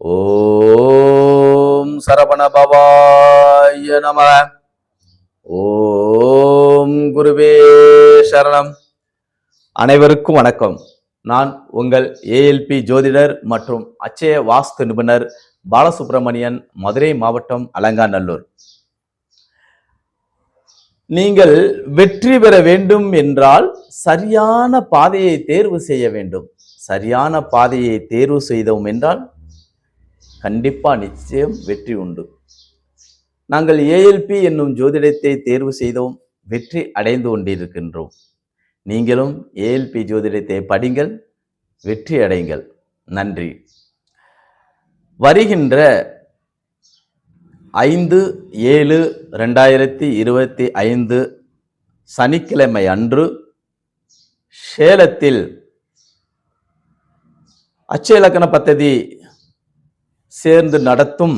ஓம் சரவண பவாய நம. ஓம் குருவே சரணம். அனைவருக்கும் வணக்கம். நான் உங்கள் ஏஎல்பி ஜோதிடர் மற்றும் அச்சய வாஸ்து நிபுணர் பாலசுப்ரமணியன், மதுரை மாவட்டம், அலங்காநல்லூர். நீங்கள் வெற்றி பெற வேண்டும் என்றால் சரியான பாதையை தேர்வு செய்ய வேண்டும். சரியான பாதையை தேர்வு செய்தோம் என்றால் கண்டிப்பா நிச்சயம் வெற்றி உண்டு. நாங்கள் ஏஎல்பி என்னும் ஜோதிடத்தை தேர்வு செய்தோம், வெற்றி அடைந்து கொண்டிருக்கின்றோம். நீங்களும் ஏஎல்பி ஜோதிடத்தை படிங்கள், வெற்றி அடைங்கள். நன்றி. வருகின்ற 5/7/2025 சனிக்கிழமை அன்று சேலத்தில் அச்சய இலக்கண பத்ததி சேர்ந்து நடத்தும்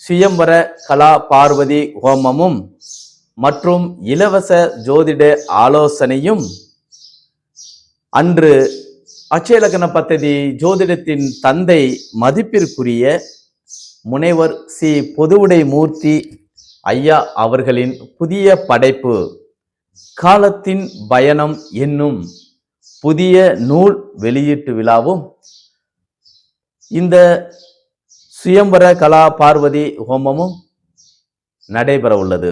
சுயம்பர கலா பார்வதி ஹோமமும் மற்றும் இலவச ஜோதிட ஆலோசனையும் அன்று அச்சய இலக்கண பத்ததி ஜோதிடத்தின் தந்தை மதிப்பிற்குரிய முனைவர் சி. பொதுவுடை மூர்த்தி ஐயா அவர்களின் புதிய படைப்பு காலத்தின் பயணம் என்னும் புதிய நூல் வெளியீட்டு விழாவும் இந்த சுயம்பர கலா பார்வதி ஹோமமும் நடைபெற உள்ளது.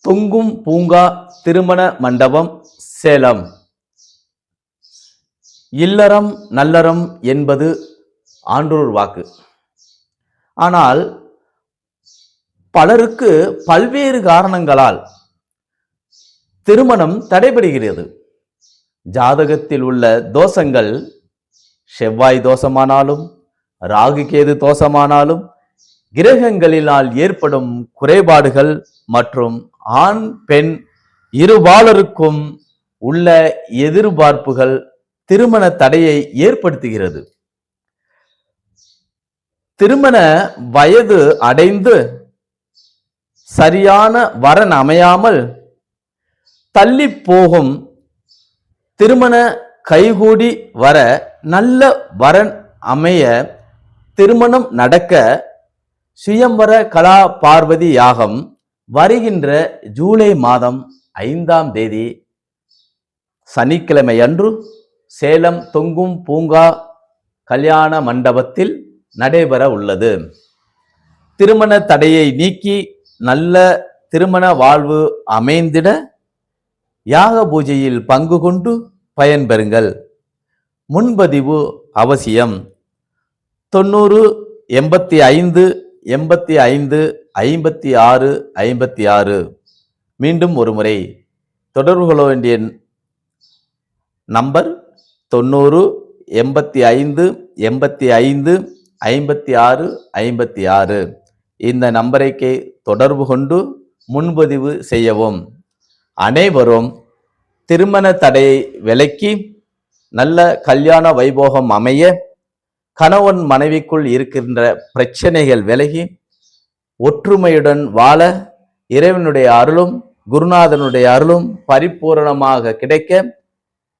தொங்கும் பூங்கா திருமண மண்டபம், சேலம். இல்லறம் நல்லறம் என்பது ஆன்றோர் வாக்கு. ஆனால் பலருக்கு பல்வேறு காரணங்களால் திருமணம் தடைபடுகிறது. ஜாதகத்தில் உள்ள தோஷங்கள் செவ்வாய் தோஷமானாலும், ராகு கேது தோஷமானாலும், கிரகங்களினால் ஏற்படும் குறைபாடுகள் மற்றும் ஆண் பெண் இருபாலருக்கும் உள்ள எதிர்பார்ப்புகள் திருமண தடையை ஏற்படுத்துகிறது. திருமண வயது அடைந்து சரியான வரன் அமையாமல் தள்ளி போகும், திருமண கைகூடி வர நல்ல வரன் அமைய திருமணம் நடக்க சுயம்பர கலா பார்வதி யாகம் வருகின்ற ஜூலை மாதம் 5ஆம் தேதி சனிக்கிழமை அன்று சேலம் தொங்கும் பூங்கா கல்யாண மண்டபத்தில் நடைபெற உள்ளது. திருமண தடையை நீக்கி நல்ல திருமண வாழ்வு அமைந்திட யாக பூஜையில் பங்கு கொண்டு பயன்பெறுங்கள். முன்பதிவு அவசியம். 90 85 85 56 56. மீண்டும் ஒரு முறை தொடர்பு கொள்ள வேண்டிய நம்பர் 90 85 85 56 56. இந்த நம்பரைக்கு தொடர்பு கொண்டு முன்பதிவு செய்யவும். அனைவரும் திருமண தடையை விலக்கி நல்ல கல்யாண வைபோகம் அமைய, கணவன் மனைவிக்குள் இருக்கின்ற பிரச்சனைகள் விலகி ஒற்றுமையுடன் வாழ இறைவனுடைய அருளும் குருநாதனுடைய அருளும் பரிபூரணமாக கிடைக்க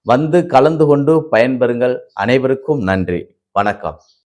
வந்து கலந்து கொண்டு பயன்பெறுங்கள். அனைவருக்கும் நன்றி. வணக்கம்.